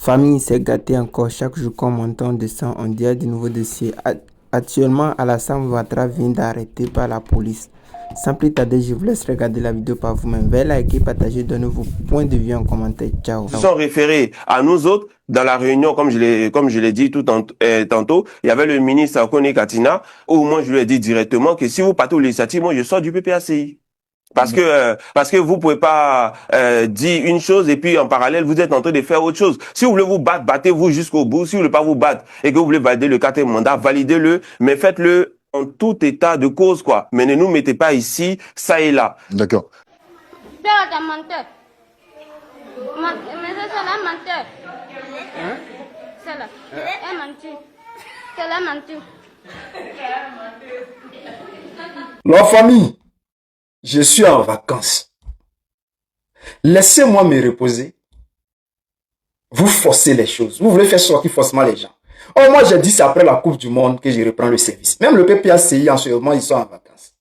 Famille s'est gâtée encore. Chaque jour qu'on monte, on descend, on dit de nouveaux dossiers. Actuellement, Alassane Ouattara vient d'arrêter par la police. Sans plus tarder, je vous laisse regarder la vidéo par vous-même. Veuillez liker, partager, donner vos points de vue en commentaire. Ciao. Ils sont référés à nous autres dans la réunion, comme je l'ai dit tantôt. Il y avait le ministre Kone Katina, où moi je lui ai dit directement que si vous partez aux législatives, moi je sors du PPACI. Parce que vous pouvez pas dire une chose et puis en parallèle vous êtes en train de faire autre chose. Si vous voulez vous battre, battez-vous jusqu'au bout. Si vous voulez pas vous battre et que vous voulez valider le 4e mandat, validez-le, mais faites-le en tout état de cause, quoi. Mais ne nous mettez pas ici, ça et là. D'accord. Mais c'est la menteur. Hein? C'est là. Elle menti. C'est la menti. La famille, je suis en vacances. Laissez-moi me reposer. Vous forcez les choses. Vous voulez faire sortir forcément les gens. Oh, moi, j'ai dit c'est après la Coupe du Monde que je reprends le service. Même le PPACI, en ce moment, ils sont en vacances.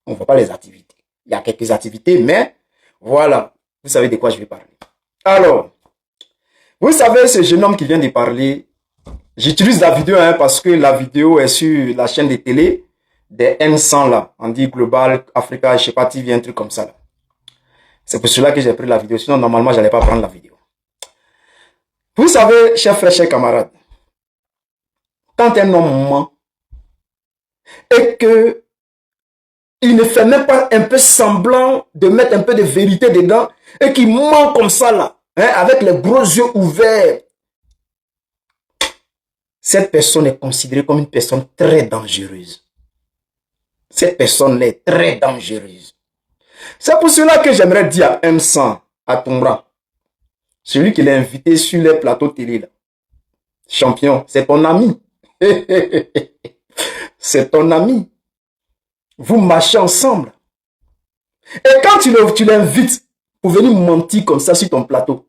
On ne voit pas les activités. Il y a quelques activités, mais voilà. Vous savez de quoi je vais parler. Alors, vous savez, ce jeune homme qui vient de parler, j'utilise la vidéo parce que la vidéo est sur la chaîne de télé des N100 là. On dit Global, Africa, je sais pas, TV, un truc comme ça là. C'est pour cela que j'ai pris la vidéo. Sinon, normalement, je n'allais pas prendre la vidéo. Vous savez, chers frères, chers camarades, quand un homme ment et que il ne fait même pas un peu semblant de mettre un peu de vérité dedans et qu'il ment comme ça là, avec les gros yeux ouverts, cette personne est considérée comme une personne très dangereuse. Cette personne est très dangereuse. C'est pour cela que j'aimerais dire à M100, à Tombra, celui qui l'a invité sur les plateaux télé là, champion, c'est ton ami. C'est ton ami. Vous marchez ensemble. Et quand tu l'invites pour venir mentir comme ça sur ton plateau,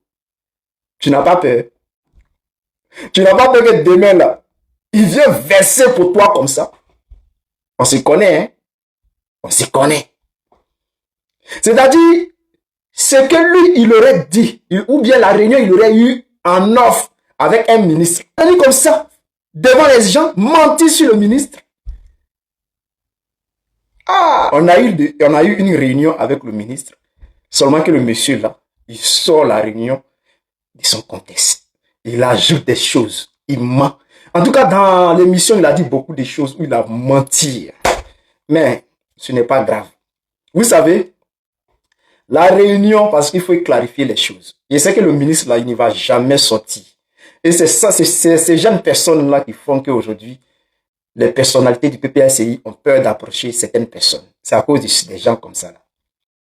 tu n'as pas peur. Tu n'as pas peur que demain là, il vient verser pour toi comme ça. On se connaît, hein? On se connaît. C'est-à-dire, ce que lui, il aurait dit, ou bien la réunion, il aurait eu en offre avec un ministre. Il dit comme ça, devant les gens, mentir sur le ministre. Ah, on a eu une réunion avec le ministre. Seulement que le monsieur là, il sort la réunion de son contexte. Il ajoute des choses. Il ment. En tout cas, dans l'émission, il a dit beaucoup de choses où il a menti. Mais ce n'est pas grave. Vous savez, la réunion, parce qu'il faut clarifier les choses. Je sais que le ministre là, il ne va jamais sortir. Et c'est ça, c'est ces jeunes personnes là qui font qu'aujourd'hui, les personnalités du PPACI ont peur d'approcher certaines personnes. C'est à cause des gens comme ça. Là.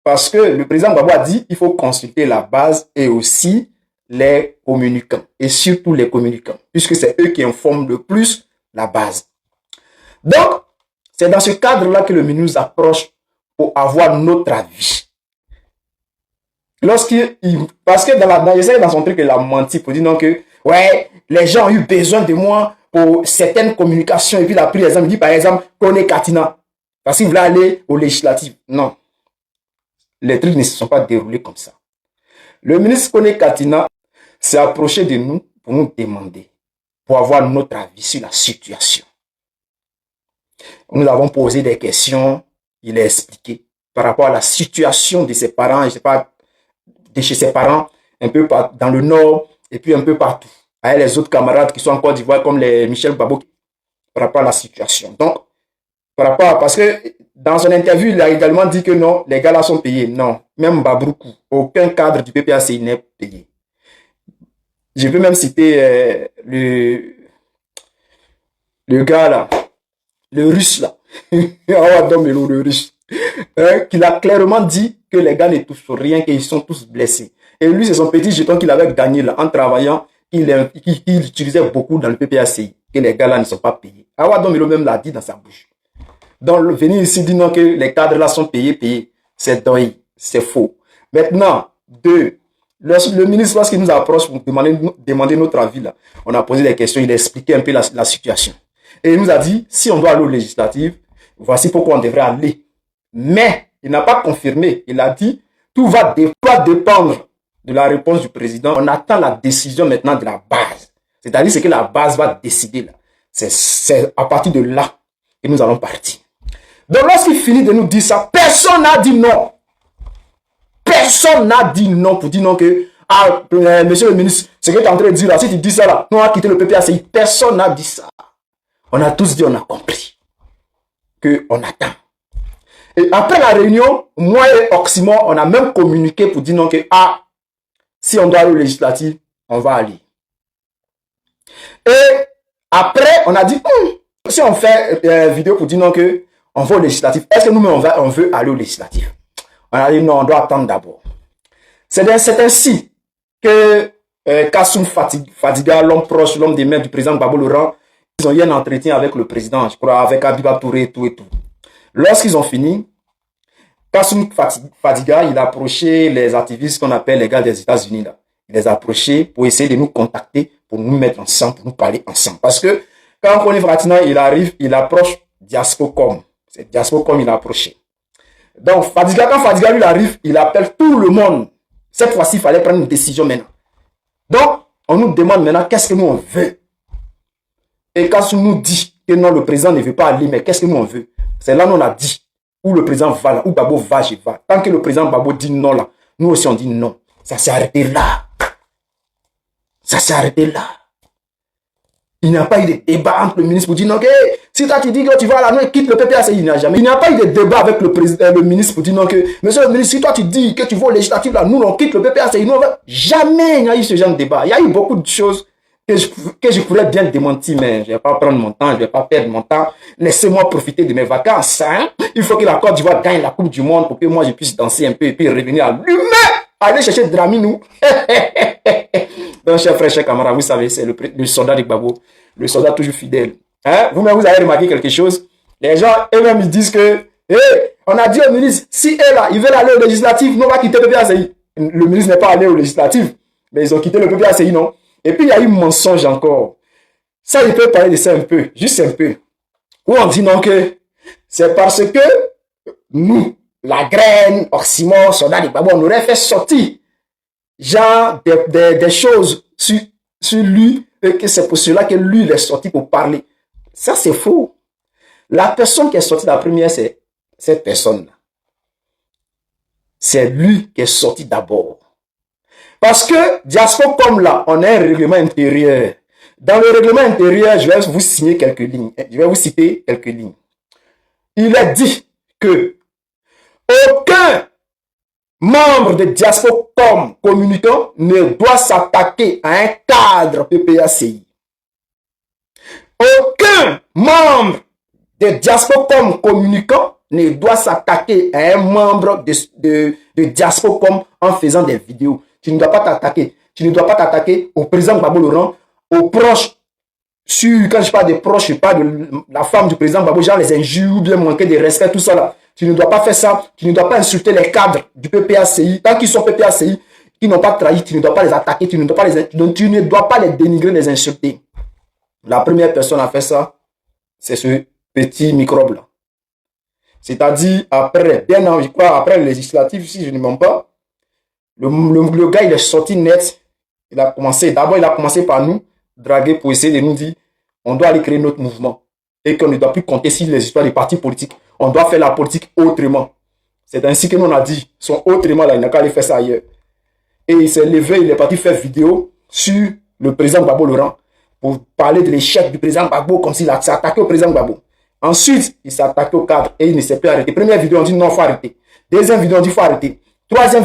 Parce que le président Gbagbo a dit qu'il faut consulter la base et aussi les communicants. Et surtout les communicants. Puisque c'est eux qui informent le plus la base. Donc, c'est dans ce cadre-là que le ministre nous approche pour avoir notre avis. Parce que j'essaie dans son truc, il a menti pour dire non que, ouais, les gens ont eu besoin de moi pour certaines communications. Et puis il a pris l'exemple, il dit par exemple, Kone Katina. Parce qu'il voulait aller aux législatives. Non. Les trucs ne se sont pas déroulés comme ça. Le ministre Kone Katina s'est approché de nous pour nous demander, pour avoir notre avis sur la situation. Nous avons posé des questions, il a expliqué par rapport à la situation de ses parents, je sais pas, de chez ses parents, un peu dans le nord, et puis un peu partout. Avec les autres camarades qui sont en Côte d'Ivoire, comme les Michel Babo, par rapport à la situation. Donc, parce que dans son interview, il a également dit que non, les gars là sont payés. Non, même Babroukou, aucun cadre du PPACI n'est payé. Je peux même citer le gars là, le russe là, le russe, qu'il a clairement dit que les gars ne touchent rien, qu'ils sont tous blessés. Et lui, c'est son petit jeton qu'il avait gagné là, en travaillant, qu'il utilisait beaucoup dans le PPACI, que les gars là ne sont pas payés. Awadom Melo même l'a dit dans sa bouche. Donc, venir ici dire non que les cadres là sont payés, c'est deuil, c'est faux. Maintenant, le ministre, lorsqu'il nous approche pour demander notre avis là, on a posé des questions, il a expliqué un peu la situation. Et il nous a dit, si on doit aller aux législatives, voici pourquoi on devrait aller. Mais, il n'a pas confirmé. Il a dit, tout va dépendre de la réponse du président. On attend la décision maintenant de la base. C'est-à-dire ce que la base va décider là. C'est à partir de là que nous allons partir. Donc lorsqu'il finit de nous dire ça, personne n'a dit non. Personne n'a dit non pour dire non que, ah, monsieur le ministre, ce que tu es en train de dire là, si tu dis ça là, nous on va quitter le PPACI. Personne n'a dit ça. On a tous dit, on a compris. Qu'on attend. Et après la réunion, moi et Oxymore, on a même communiqué pour dire non que, ah, si on doit aller au législatif, on va aller. Et après, on a dit, si on fait vidéo pour dire non que on va au législatif, est-ce que nous-mêmes on veut aller au législatif? On a dit non, on doit attendre d'abord. C'est ainsi que Kassoum Fadiga, l'homme proche, l'homme des mains du président Gbagbo Laurent, ils ont eu un entretien avec le président, je crois, avec Abiba Touré et tout et tout. Lorsqu'ils ont fini, Kassoum Fadiga, il a approché les activistes qu'on appelle les gars des États-Unis là. Il les a approchés pour essayer de nous contacter, pour nous mettre ensemble, pour nous parler ensemble. Parce que quand Koni Fratina, il arrive, il approche Diaspocom. C'est Diaspocom, il a approché. Donc, Fadiga, quand Fadiga lui arrive, il appelle tout le monde. Cette fois-ci, il fallait prendre une décision maintenant. Donc, on nous demande maintenant qu'est-ce que nous on veut. Et quand on nous dit que non, le président ne veut pas aller, mais qu'est-ce que nous on veut? C'est là qu'on a dit, où le président va là, où Gbagbo va, je vais. Tant que le président Gbagbo dit non là, nous aussi on dit non. Ça s'est arrêté là. Ça s'est arrêté là. Il n'y a pas eu de débat entre le ministre pour dire non, que si toi tu dis que tu vas là, non, quitte le PPACI, il n'y a jamais. Il n'y a pas eu de débat avec le ministre pour dire non, que monsieur le ministre, si toi tu dis que tu vas au législatif là, nous on quitte le PPACI, nous on va. Jamais il n'y a eu ce genre de débat. Il y a eu beaucoup de choses que je pourrais bien démentir, mais je ne vais pas prendre mon temps, je ne vais pas perdre mon temps. Laissez-moi profiter de mes vacances. Hein? Il faut que la Côte d'Ivoire gagne la Coupe du Monde pour que moi je puisse danser un peu et puis revenir à l'humain. Allez chercher Drami, nous. Donc, chers frères, chers camarades, vous savez, c'est le soldat de Gbagbo. Le soldat toujours fidèle. Hein? Vous-même, vous avez remarqué quelque chose. Les gens, eux-mêmes, ils disent que, on a dit au ministre, si eux là, ils veulent aller au législatif, nous on va quitter le PPACI. Le ministre n'est pas allé au législatif, mais ils ont quitté le PPACI, non? Et puis, il y a eu mensonge encore. Ça, il peut parler de ça un peu, juste un peu. Où on dit non que c'est parce que nous, la graine, Oxymore, soldat de Gbagbo, on aurait fait sortir genre des choses sur lui et que c'est pour cela que lui, il est sorti pour parler. Ça, c'est faux. La personne qui est sortie la première, c'est cette personne-là. C'est lui qui est sorti d'abord. Parce que, Diaspora comme là, on a un règlement intérieur. Dans le règlement intérieur, je vais vous signer quelques lignes. Je vais vous citer quelques lignes. Il est dit que aucun membre de Diaspora communicant ne doit s'attaquer à un cadre PPACI. Aucun membre de Diaspora communicant ne doit s'attaquer à un membre de Diaspora en faisant des vidéos. Tu ne dois pas t'attaquer. Tu ne dois pas t'attaquer au président Gbagbo Laurent, aux proches. Quand je parle des proches, je parle de la femme du président Gbagbo, genre les injures, bien manquer de respect, tout ça là. Tu ne dois pas faire ça. Tu ne dois pas insulter les cadres du PPACI. Tant qu'ils sont PPACI, qui n'ont pas trahi, tu ne dois pas les attaquer, tu ne dois pas les dénigrer, les insulter. La première personne à faire ça, c'est ce petit microbe là. C'est-à-dire, après, bien avant, je crois, après le législatif, si je ne mens pas, le gars, il est sorti net. D'abord, il a commencé par nous draguer pour essayer de nous dire, on doit aller créer notre mouvement. Et qu'on ne doit plus compter sur les histoires des partis politiques. On doit faire la politique autrement. C'est ainsi que nous on a dit, son autrement là, il n'a qu'à aller faire ça ailleurs. Et il s'est levé, il est parti faire vidéo sur le président Gbagbo Laurent pour parler de l'échec du président Gbagbo comme s'il s'est attaqué au président Gbagbo. Ensuite, il s'est attaqué au cadre et il ne s'est plus arrêté. Première vidéo, on dit non, il faut arrêter. Deuxième vidéo, on dit il faut arrêter. Troisième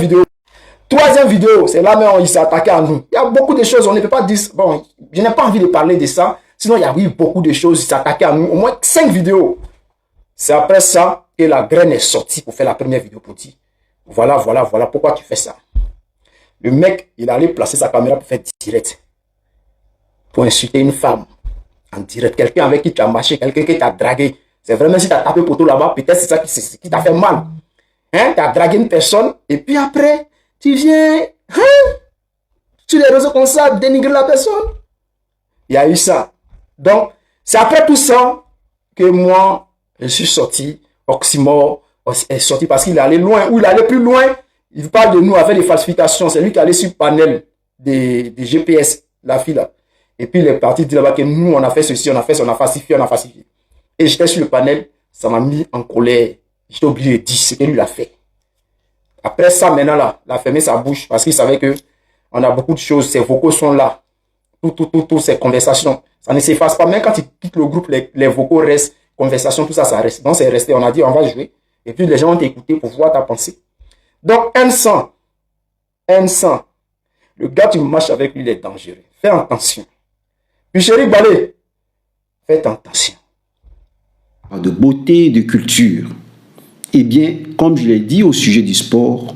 vidéo, c'est là même il s'est attaqué à nous. Il y a beaucoup de choses, on ne peut pas dire, bon, je n'ai pas envie de parler de ça. Sinon, il y a eu beaucoup de choses, il s'est attaqué à nous. Au moins 5 vidéos. C'est après ça que la graine est sortie pour faire la première vidéo pour dire, voilà pourquoi tu fais ça. Le mec, il allait placer sa caméra pour faire direct. Pour insulter une femme. En direct. Quelqu'un avec qui tu as marché, quelqu'un qui t'a dragué. C'est vraiment si tu as tapé poteau là-bas, peut-être c'est ça qui t'a fait mal. Hein? Tu as dragué une personne, et puis après, tu viens, sur les réseaux comme ça, dénigrer la personne. Il y a eu ça. Donc, c'est après tout ça que moi, je suis sorti. Oxymore est sorti parce qu'il allait loin. Où il allait plus loin, Il parle de nous avec des falsifications. C'est lui qui est allé sur le panel des GPS, la fille là. Et puis il est parti dire là-bas que nous, on a fait ceci, on a fait ça, on a falsifié, on a falsifié. Et j'étais sur le panel, ça m'a mis en colère. J'étais obligé de dire ce que lui a fait. Après ça, maintenant là, il a fermé sa bouche parce qu'il savait que on a beaucoup de choses, ses vocaux sont là. Toutes ces conversations. Ça ne s'efface pas. Même quand il quitte le groupe, les vocaux restent, conversations, tout ça, ça reste. Donc c'est resté. On a dit, on va jouer. Et puis les gens vont t'écouter pour voir ta pensée. Donc, M100. Le gars, tu marches avec lui, il est dangereux. Fais attention. Puis chéri Balé, faites attention. De beauté, de culture. Eh bien, comme je l'ai dit au sujet du sport,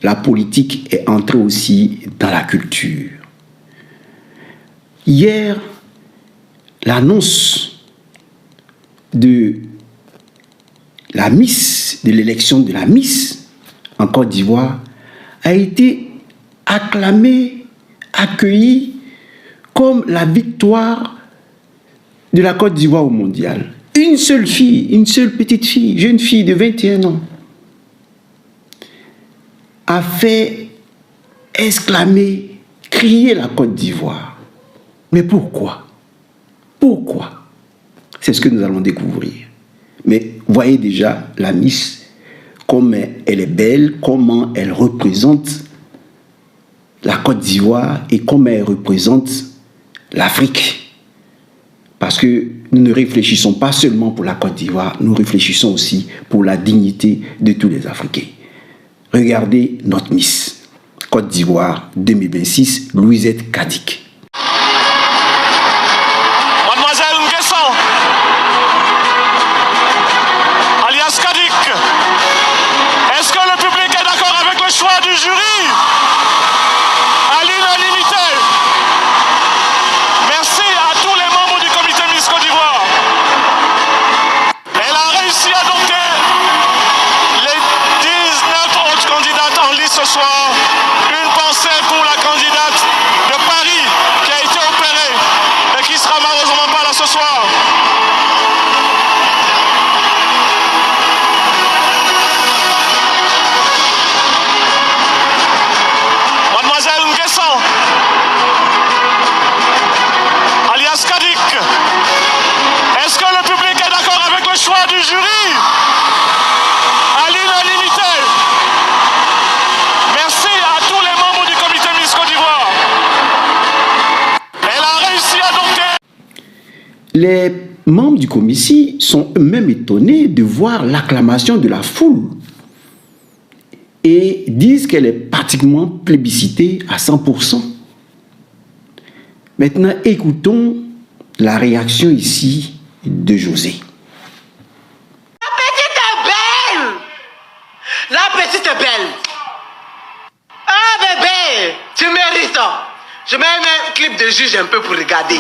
la politique est entrée aussi dans la culture. Hier, l'annonce de la Miss, de l'élection de la Miss en Côte d'Ivoire a été acclamée, accueillie comme la victoire de la Côte d'Ivoire au mondial. Une seule fille, une seule petite fille, jeune fille de 21 ans, a fait exclamer, crier la Côte d'Ivoire. Mais pourquoi? Pourquoi? C'est ce que nous allons découvrir. Mais voyez déjà la Miss, comme elle est belle, comment elle représente la Côte d'Ivoire et comment elle représente l'Afrique. Parce que nous ne réfléchissons pas seulement pour la Côte d'Ivoire, nous réfléchissons aussi pour la dignité de tous les Africains. Regardez notre Miss Côte d'Ivoire 2026, Louisette Kadik. Mademoiselle Nguessan, alias Kadik, est-ce que le public est d'accord avec le choix du jury? À l'unanimité. Merci à tous les membres du comité Miss Côte d'Ivoire. Elle a réussi à dompter les 19 autres candidates en lice ce soir. Une pensée pour la candidate de Paris qui a été opérée et qui sera malheureusement pas là ce soir. Mademoiselle Nguessan, alias Kadik, est-ce que le public est d'accord avec le choix du jury? À l'unanimité. Merci à tous les membres du comité Miss Côte d'Ivoire. Elle a réussi à dompter. Les membres du comité sont eux-mêmes étonnés de voir l'acclamation de la foule et disent qu'elle est pratiquement plébiscitée à 100%. Maintenant, écoutons la réaction ici de José. La petite est belle! La petite est belle! Ah bébé! Tu mérites! Je mets un clip de juge un peu pour regarder.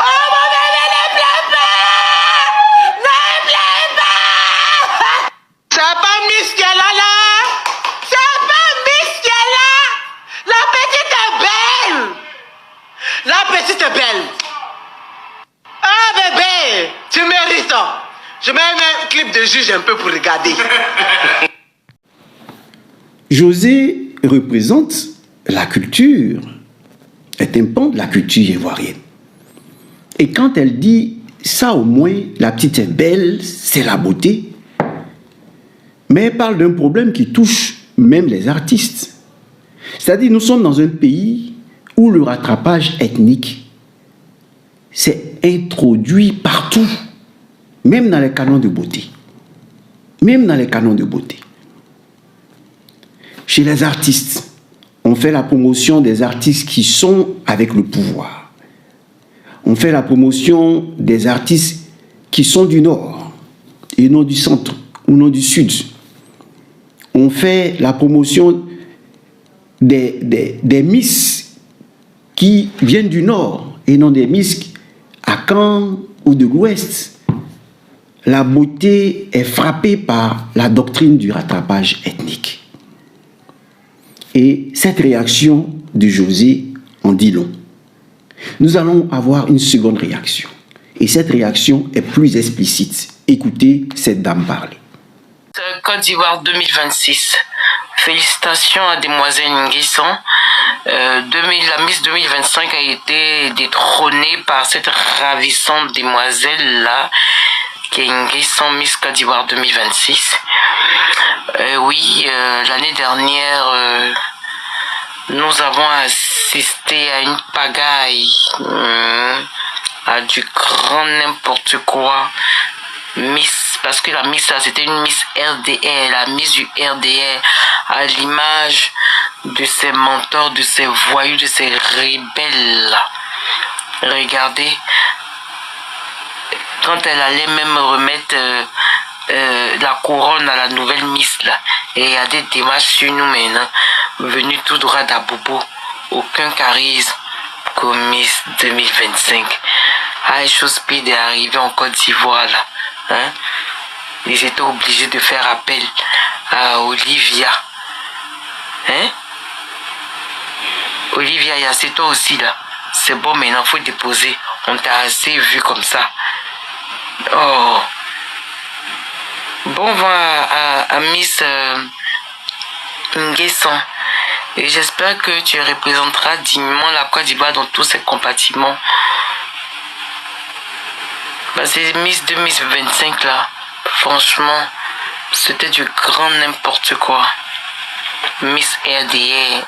Oh mon bébé, ne pleure pas! Ne pleure pas! C'est pas Miss qui est là! C'est pas Miss qui est là! La petite est belle! La petite est belle! Ah bébé! Tu mérites! Je mets un clip de juge un peu pour regarder. José représente la culture, est un pan de la culture ivoirienne. Et quand elle dit ça, au moins, la petite est belle, c'est la beauté. Mais elle parle d'un problème qui touche même les artistes. C'est-à-dire, nous sommes dans un pays où le rattrapage ethnique s'est introduit partout, même dans les canons de beauté. Même dans les canons de beauté. Chez les artistes, on fait la promotion des artistes qui sont avec le pouvoir. On fait la promotion des artistes qui sont du Nord et non du Centre ou non du Sud. On fait la promotion des Miss qui viennent du Nord et non des Miss à Caen ou de l'Ouest. La beauté est frappée par la doctrine du rattrapage ethnique. Et cette réaction de José en dit long. Nous allons avoir une seconde réaction. Et cette réaction est plus explicite. Écoutez cette dame parler. Côte d'Ivoire 2026. Félicitations à Demoiselle Nguesson. La Miss 2025 a été détrônée par cette ravissante demoiselle-là, qui est Nguesson Miss Côte d'Ivoire 2026. Oui, l'année dernière, nous avons assisté à une pagaille, à du grand n'importe quoi. Miss, parce que la Miss là, c'était une Miss RDR, la Miss du RDR, à l'image de ses mentors, de ses voyous, de ses rebelles là. Regardez, quand elle allait même remettre la couronne à la nouvelle Miss là, et il y a des démarches sur nous maintenant, venus tout droit d'Abobo, aucun charisme comme Miss 2025. Ah, les choses pires est arrivé en Côte d'Ivoire là. Hein? Ils étaient obligés de faire appel à Olivia. Hein? Olivia, c'est toi aussi là. C'est bon, maintenant faut déposer. On t'a assez vu comme ça. Oh. Bon vent à Miss Nguesson. Et j'espère que tu représenteras dignement la Côte d'Ivoire dans tous ses compartiments. C'est Miss 2025 là, franchement, c'était du grand n'importe quoi. Miss RDR.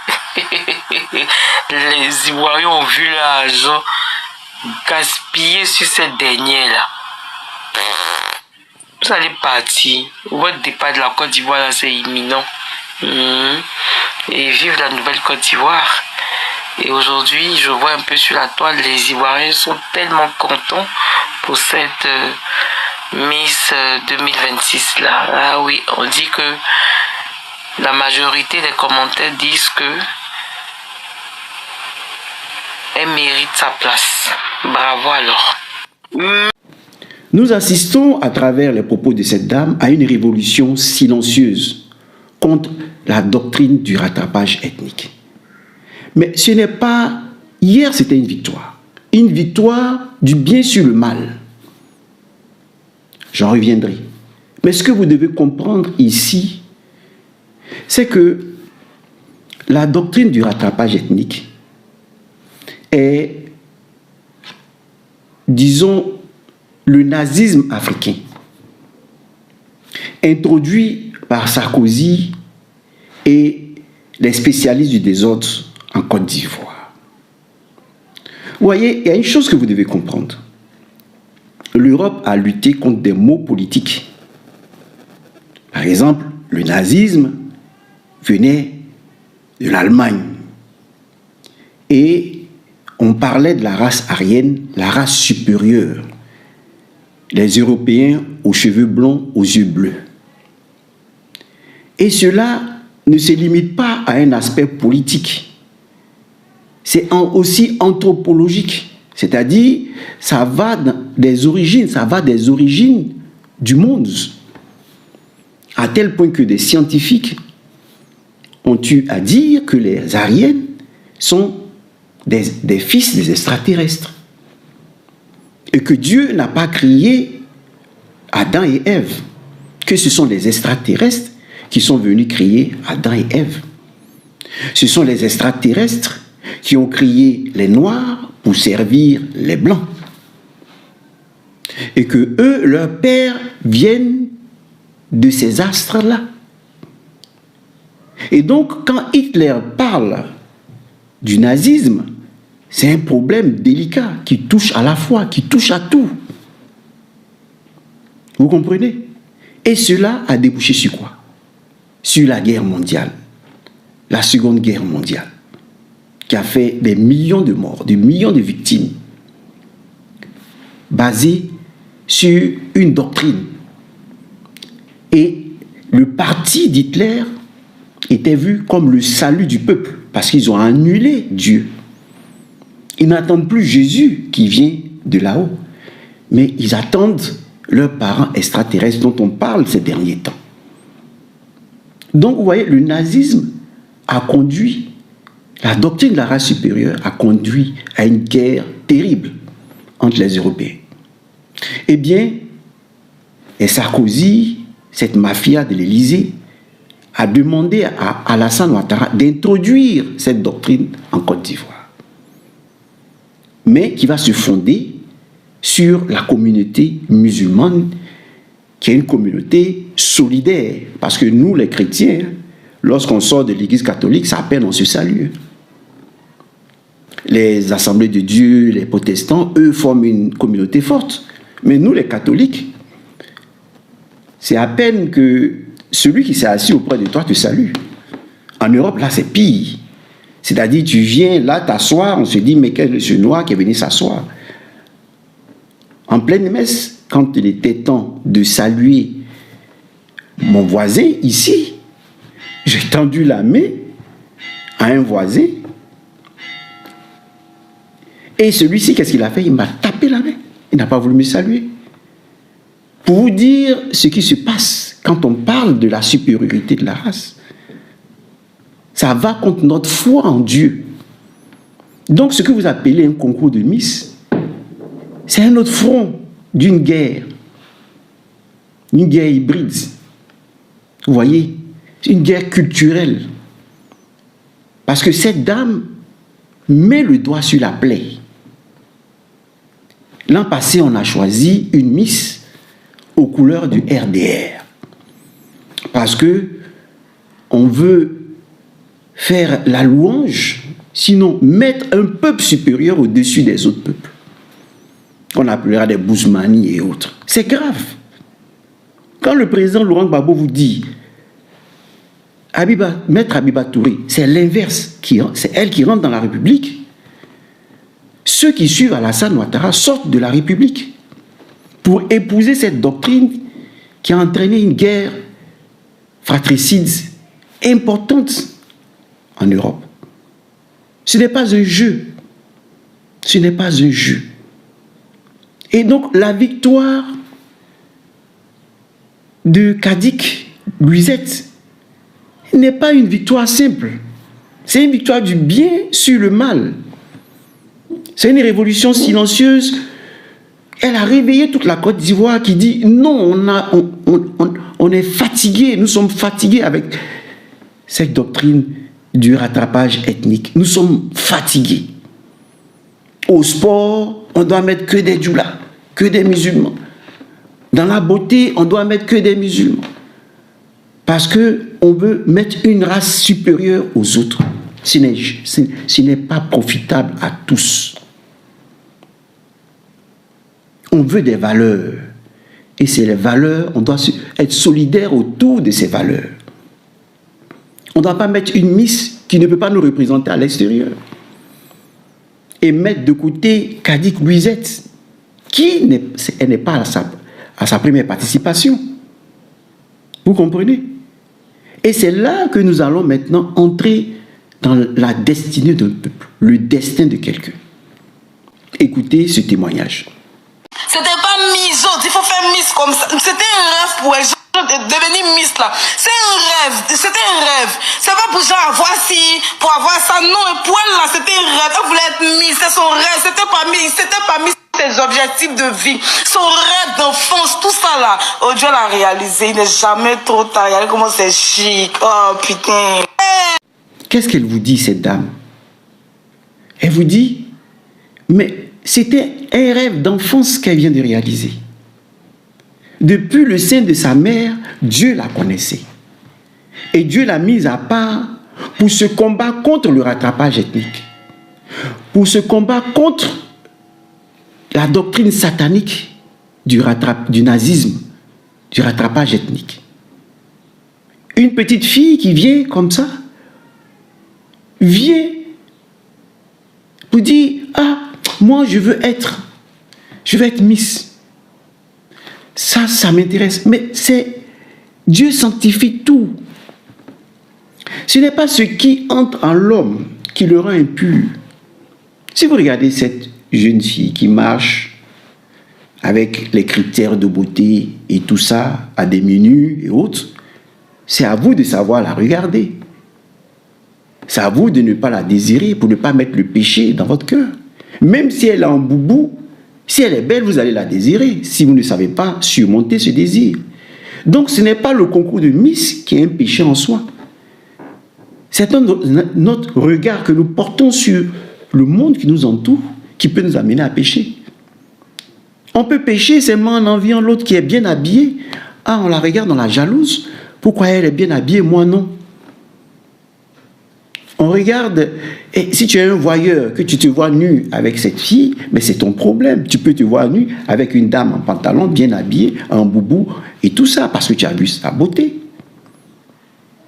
Les Ivoiriens ont vu l'argent gaspillé sur cette dernière là. Vous allez partir. Votre départ de la Côte d'Ivoire là, c'est imminent. Et vive la nouvelle Côte d'Ivoire. Et aujourd'hui, je vois un peu sur la toile, les Ivoiriens sont tellement contents pour cette Miss 2026 là. Ah oui, on dit que la majorité des commentaires disent que elle mérite sa place. Bravo alors. Nous assistons à travers les propos de cette dame à une révolution silencieuse contre la doctrine du rattrapage ethnique. Mais ce n'est pas... Hier, c'était une victoire. Une victoire du bien sur le mal. J'en reviendrai. Mais ce que vous devez comprendre ici, c'est que la doctrine du rattrapage ethnique est, disons, le nazisme africain, introduit par Sarkozy et les spécialistes du désordre en Côte d'Ivoire. Vous voyez, il y a une chose que vous devez comprendre. L'Europe a lutté contre des maux politiques. Par exemple, le nazisme venait de l'Allemagne. Et on parlait de la race aryenne, la race supérieure. Les Européens aux cheveux blonds, aux yeux bleus. Et cela ne se limite pas à un aspect politique. C'est aussi anthropologique. C'est-à-dire, ça va des origines du monde. À tel point que des scientifiques ont eu à dire que les Ariennes sont des fils des extraterrestres. Et que Dieu n'a pas créé Adam et Ève. Que ce sont les extraterrestres qui sont venus créer Adam et Ève. Ce sont les extraterrestres qui ont créé les Noirs pour servir les Blancs. Et que eux, leurs pères, viennent de ces astres-là. Et donc, quand Hitler parle du nazisme, c'est un problème délicat qui touche à la foi, qui touche à tout. Vous comprenez? Et cela a débouché sur quoi? Sur la guerre mondiale, la Seconde Guerre mondiale, qui a fait des millions de morts, des millions de victimes, basée sur une doctrine. Et le parti d'Hitler était vu comme le salut du peuple, parce qu'ils ont annulé Dieu. Ils n'attendent plus Jésus qui vient de là-haut, mais ils attendent leurs parents extraterrestres dont on parle ces derniers temps. Donc, vous voyez, le nazisme a conduit la doctrine de la race supérieure a conduit à une guerre terrible entre les Européens. Eh bien, et Sarkozy, cette mafia de l'Élysée, a demandé à Alassane Ouattara d'introduire cette doctrine en Côte d'Ivoire, mais qui va se fonder sur la communauté musulmane, qui est une communauté solidaire, parce que nous, les chrétiens, lorsqu'on sort de l'Église catholique, c'est à peine on se salue. Les assemblées de Dieu, les protestants, eux, forment une communauté forte. Mais nous, les catholiques, c'est à peine que celui qui s'est assis auprès de toi te salue. En Europe, là, c'est pire. C'est-à-dire, tu viens là t'asseoir, on se dit, mais quel est ce noir qui est venu s'asseoir? En pleine messe, quand il était temps de saluer mon voisin, ici, j'ai tendu la main à un voisin. Et celui-ci, qu'est-ce qu'il a fait? Il m'a tapé la main. Il n'a pas voulu me saluer. Pour vous dire ce qui se passe quand on parle de la supériorité de la race, ça va contre notre foi en Dieu. Donc, ce que vous appelez un concours de Miss, c'est un autre front d'une guerre hybride. Vous voyez, c'est une guerre culturelle. Parce que cette dame met le doigt sur la plaie. L'an passé, on a choisi une Miss aux couleurs du RDR. Parce que on veut faire la louange, sinon mettre un peuple supérieur au-dessus des autres peuples. On appellera des Bouzmani et autres. C'est grave. Quand le président Laurent Gbagbo vous dit Maître Habiba Touré, c'est l'inverse, c'est elle qui rentre dans la République. Ceux qui suivent Alassane Ouattara sortent de la République pour épouser cette doctrine qui a entraîné une guerre fratricide importante en Europe. Ce n'est pas un jeu. Ce n'est pas un jeu. Et donc la victoire de Kadik Luisette n'est pas une victoire simple. C'est une victoire du bien sur le mal. C'est une révolution silencieuse. Elle a réveillé toute la Côte d'Ivoire qui dit non, on est fatigué, nous sommes fatigués avec cette doctrine du rattrapage ethnique. Nous sommes fatigués. Au sport, on doit mettre que des djoulas, que des musulmans. Dans la beauté, on doit mettre que des musulmans. Parce qu'on veut mettre une race supérieure aux autres. Ce n'est pas profitable à tous. On veut des valeurs. Et c'est les valeurs, on doit être solidaire autour de ces valeurs. On ne doit pas mettre une Miss qui ne peut pas nous représenter à l'extérieur. Et mettre de côté Kadik Luisette, qui n'est pas à sa première participation. Vous comprenez? Et c'est là que nous allons maintenant entrer dans la destinée d'un peuple, le destin de quelqu'un. Écoutez ce témoignage. C'était pas Miss, il faut faire Miss comme ça. C'était un rêve pour les gens de devenir Miss là. C'est un rêve, c'était un rêve. C'est pas pour genre avoir ci, pour avoir ça. Non, et pour elle là, c'était un rêve. Elle voulait être Miss, c'est son rêve. C'était pas Miss, ses objectifs de vie. Son rêve d'enfance, tout ça là. Oh Dieu l'a réalisé, il n'est jamais trop tard. Regardez comment c'est chic. Oh putain. Qu'est-ce qu'elle vous dit, cette dame? Elle vous dit, mais c'était un rêve d'enfance qu'elle vient de réaliser. Depuis le sein de sa mère, Dieu la connaissait. Et Dieu l'a mise à part pour se combattre contre le rattrapage ethnique. Pour se combattre contre la doctrine satanique du nazisme, du rattrapage ethnique. Une petite fille qui vient comme ça, vient pour dire, ah, moi je veux être Miss. Ça m'intéresse. Mais c'est Dieu sanctifie tout. Ce n'est pas ce qui entre en l'homme qui le rend impur. Si vous regardez cette jeune fille qui marche avec les critères de beauté et tout ça, à des menus et autres, c'est à vous de savoir la regarder. c'est à vous de ne pas la désirer pour ne pas mettre le péché dans votre cœur. Même si elle est en boubou, si elle est belle, vous allez la désirer, si vous ne savez pas surmonter ce désir. Donc ce n'est pas le concours de Miss qui est un péché en soi. C'est notre regard que nous portons sur le monde qui nous entoure qui peut nous amener à pécher. On peut pécher seulement en enviant l'autre qui est bien habillé. Ah, on la regarde, on la jalouse. Pourquoi elle est bien habillée, moi non? On regarde, et si tu es un voyeur, que tu te vois nu avec cette fille, mais c'est ton problème. Tu peux te voir nu avec une dame en pantalon, bien habillée, en boubou, et tout ça, parce que tu as vu sa beauté.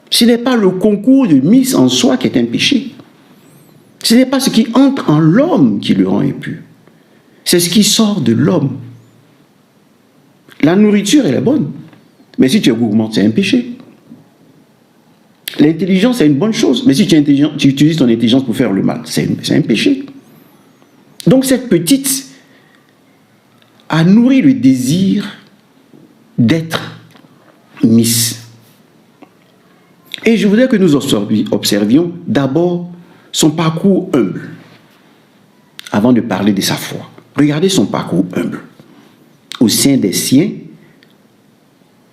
Ce n'est pas le concours de Miss en soi qui est un péché. Ce n'est pas ce qui entre en l'homme qui le rend impur. C'est ce qui sort de l'homme. La nourriture, elle est bonne. Mais si tu es gourmand, c'est un péché. L'intelligence, c'est une bonne chose. Mais si tu es intelligent, tu utilises ton intelligence pour faire le mal, c'est un péché. Donc cette petite a nourri le désir d'être Miss. Et je voudrais que nous observions d'abord son parcours humble, avant de parler de sa foi. Regardez son parcours humble. Au sein des siens,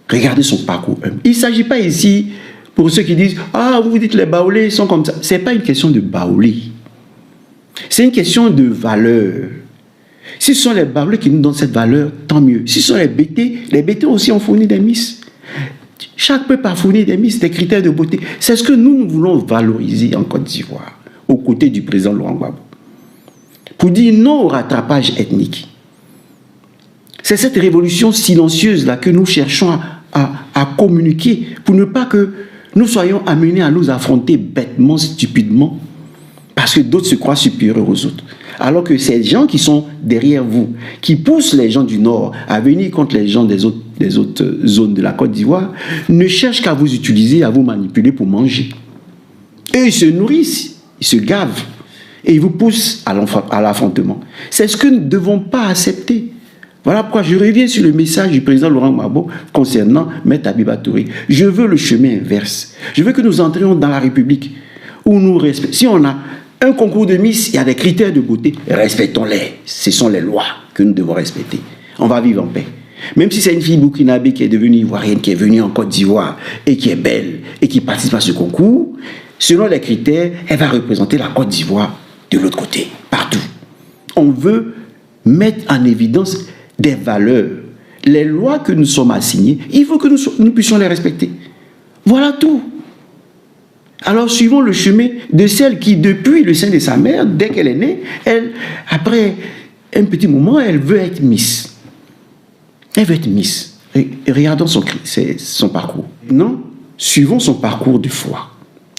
regardez son parcours humble. Il ne s'agit pas ici, pour ceux qui disent « Ah, vous dites les baoulés sont comme ça ». Ce n'est pas une question de baoulés. C'est une question de valeur. Si ce sont les baoulés qui nous donnent cette valeur, tant mieux. Si ce sont les bêtés aussi ont fourni des misses. Chaque peuple a fourni des misses, des critères de beauté. C'est ce que nous voulons valoriser en Côte d'Ivoire, aux côtés du président Laurent Gbagbo. Pour dire non au rattrapage ethnique. C'est cette révolution silencieuse-là que nous cherchons à communiquer pour ne pas que nous soyons amenés à nous affronter bêtement, stupidement, parce que d'autres se croient supérieurs aux autres. Alors que ces gens qui sont derrière vous, qui poussent les gens du Nord à venir contre les gens des autres zones de la Côte d'Ivoire, ne cherchent qu'à vous utiliser, à vous manipuler pour manger. Eux, ils se nourrissent, ils se gavent, et ils vous poussent à l'affrontement. C'est ce que nous ne devons pas accepter. Voilà pourquoi je reviens sur le message du président Laurent Gbagbo concernant Maître Abiba Touré. Je veux le chemin inverse. Je veux que nous entrions dans la République où nous respectons. Si on a un concours de Miss, il y a des critères de beauté, respectons-les. Ce sont les lois que nous devons respecter. On va vivre en paix. Même si c'est une fille burkinabé qui est devenue ivoirienne, qui est venue en Côte d'Ivoire et qui est belle et qui participe à ce concours, selon les critères, elle va représenter la Côte d'Ivoire de l'autre côté, partout. On veut mettre en évidence des valeurs. Les lois que nous sommes assignées, il faut que nous puissions les respecter. Voilà tout. Alors suivons le chemin de celle qui, depuis le sein de sa mère, dès qu'elle est née, après un petit moment, elle veut être Miss. Elle veut être Miss. Regardons son parcours. Non, suivons son parcours de foi.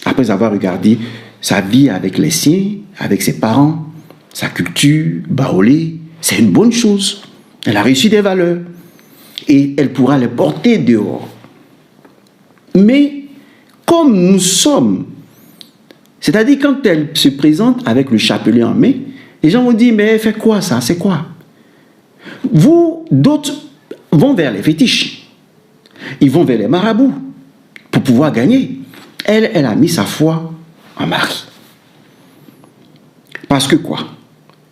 Après avoir regardé sa vie avec les siens, avec ses parents, sa culture, baoulé, c'est une bonne chose. Elle a reçu des valeurs et elle pourra les porter dehors. Mais comme nous sommes, c'est-à-dire quand elle se présente avec le chapelet en main, les gens vont dire, mais elle fait quoi ça? C'est quoi? D'autres vont vers les fétiches. Ils vont vers les marabouts pour pouvoir gagner. Elle a mis sa foi en mari. Parce que quoi?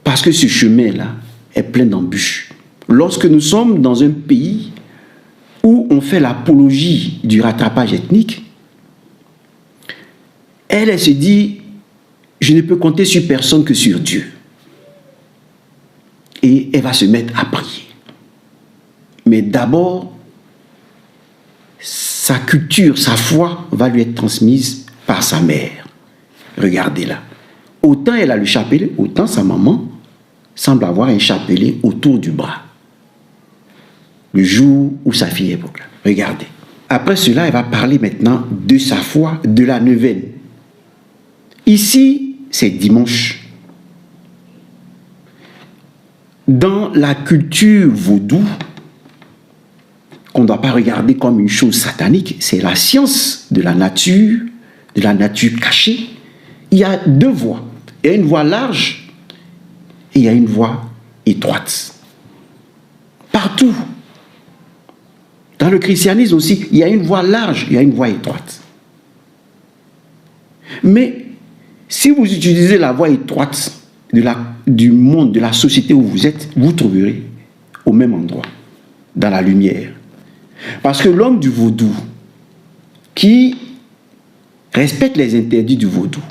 Parce que ce chemin-là est plein d'embûches. Lorsque nous sommes dans un pays où on fait l'apologie du rattrapage ethnique, elle se dit, je ne peux compter sur personne que sur Dieu. Et elle va se mettre à prier. Mais d'abord, sa culture, sa foi va lui être transmise par sa mère. Regardez-la. Autant elle a le chapelet, autant sa maman semble avoir un chapelet autour du bras. Le jour où sa fille est proclamée. Regardez. Après cela, elle va parler maintenant de sa foi, de la neuvaine. Ici, c'est dimanche. Dans la culture vaudou, qu'on ne doit pas regarder comme une chose satanique, c'est la science de la nature cachée. Il y a deux voies. Il y a une voie large et il y a une voie étroite. Partout. Dans le christianisme aussi, il y a une voie large, il y a une voie étroite. Mais Si vous utilisez la voie étroite du monde, de la société où vous êtes, vous trouverez au même endroit, dans la lumière. Parce que l'homme du vaudou, qui respecte les interdits du vaudou,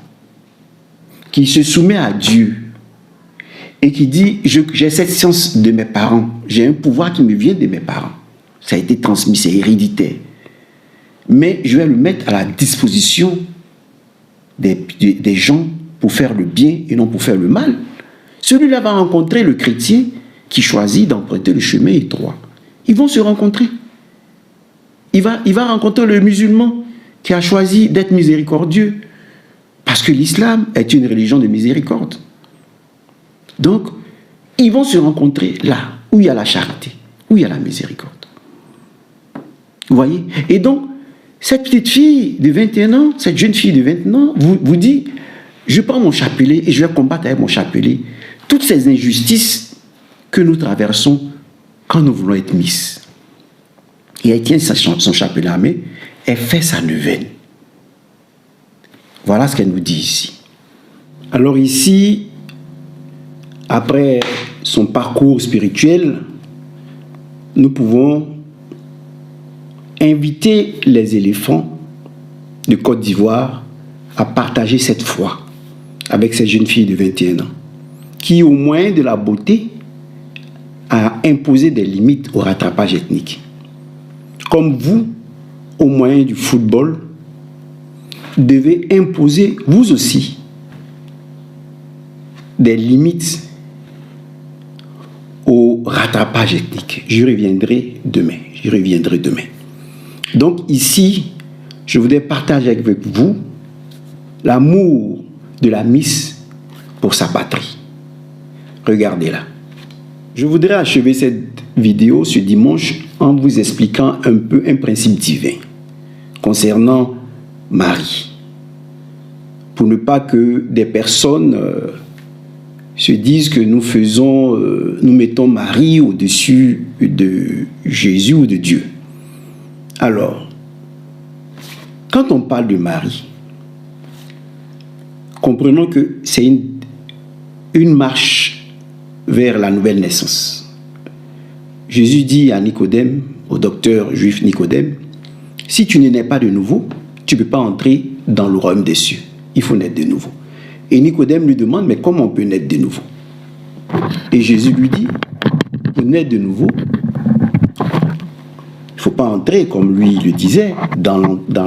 qui se soumet à Dieu, et qui dit, j'ai cette science de mes parents, j'ai un pouvoir qui me vient de mes parents. Ça a été transmis, c'est héréditaire. Mais je vais le mettre à la disposition des gens pour faire le bien et non pour faire le mal. Celui-là va rencontrer le chrétien qui choisit d'emprunter le chemin étroit. Ils vont se rencontrer. Il va rencontrer le musulman qui a choisi d'être miséricordieux. Parce que l'islam est une religion de miséricorde. Donc, ils vont se rencontrer là, où il y a la charité, où il y a la miséricorde. Vous voyez? Et donc, cette petite fille de 21 ans, cette jeune fille de 21 ans, vous dit, je prends mon chapelet et je vais combattre avec mon chapelet toutes ces injustices que nous traversons quand nous voulons être Miss. Et elle tient son chapelet à la main, elle fait sa neuvaine. Voilà ce qu'elle nous dit ici. Alors ici, après son parcours spirituel, nous pouvons inviter les éléphants de Côte d'Ivoire à partager cette foi avec cette jeune fille de 21 ans, qui, au moyen de la beauté, a imposé des limites au rattrapage ethnique. Comme vous, au moyen du football, devez imposer, vous aussi, des limites au rattrapage ethnique. J'y reviendrai demain. Donc ici, je voudrais partager avec vous l'amour de la Miss pour sa patrie. Regardez-la. Je voudrais achever cette vidéo ce dimanche en vous expliquant un peu un principe divin concernant Marie. Pour ne pas que des personnes se disent que nous mettons Marie au-dessus de Jésus ou de Dieu. Alors, quand on parle de Marie, comprenons que c'est une marche vers la nouvelle naissance. Jésus dit à Nicodème, au docteur juif Nicodème, si tu ne nais pas de nouveau, tu ne peux pas entrer dans le royaume des cieux. Il faut naître de nouveau. Et Nicodème lui demande, mais comment on peut naître de nouveau? Et Jésus lui dit, pour naître de nouveau, il ne faut pas entrer, comme lui le disait, dans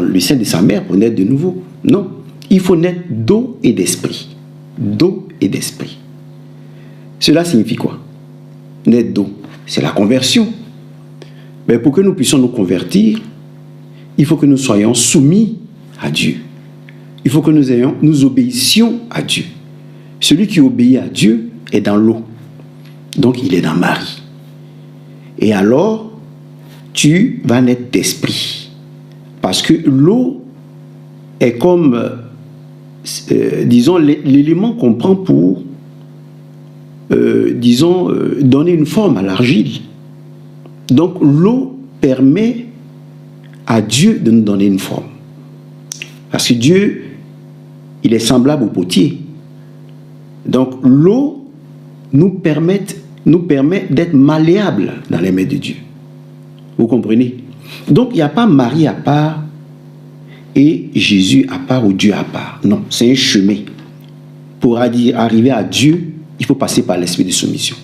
le sein de sa mère pour naître de nouveau. Non, il faut naître d'eau et d'esprit. D'eau et d'esprit. Cela signifie quoi? Naître d'eau, c'est la conversion. Mais pour que nous puissions nous convertir, il faut que nous soyons soumis à Dieu. Il faut que nous obéissions à Dieu. Celui qui obéit à Dieu est dans l'eau. Donc il est dans Marie. Et alors, tu vas naître d'esprit. Parce que l'eau est comme, disons, l'élément qu'on prend pour, donner une forme à l'argile. Donc l'eau permet à Dieu de nous donner une forme. Parce que Dieu, il est semblable au potier. Donc l'eau nous permet d'être malléables dans les mains de Dieu. Vous comprenez? Donc il n'y a pas Marie à part et Jésus à part ou Dieu à part. Non, c'est un chemin. Pour arriver à Dieu, il faut passer par l'esprit de soumission.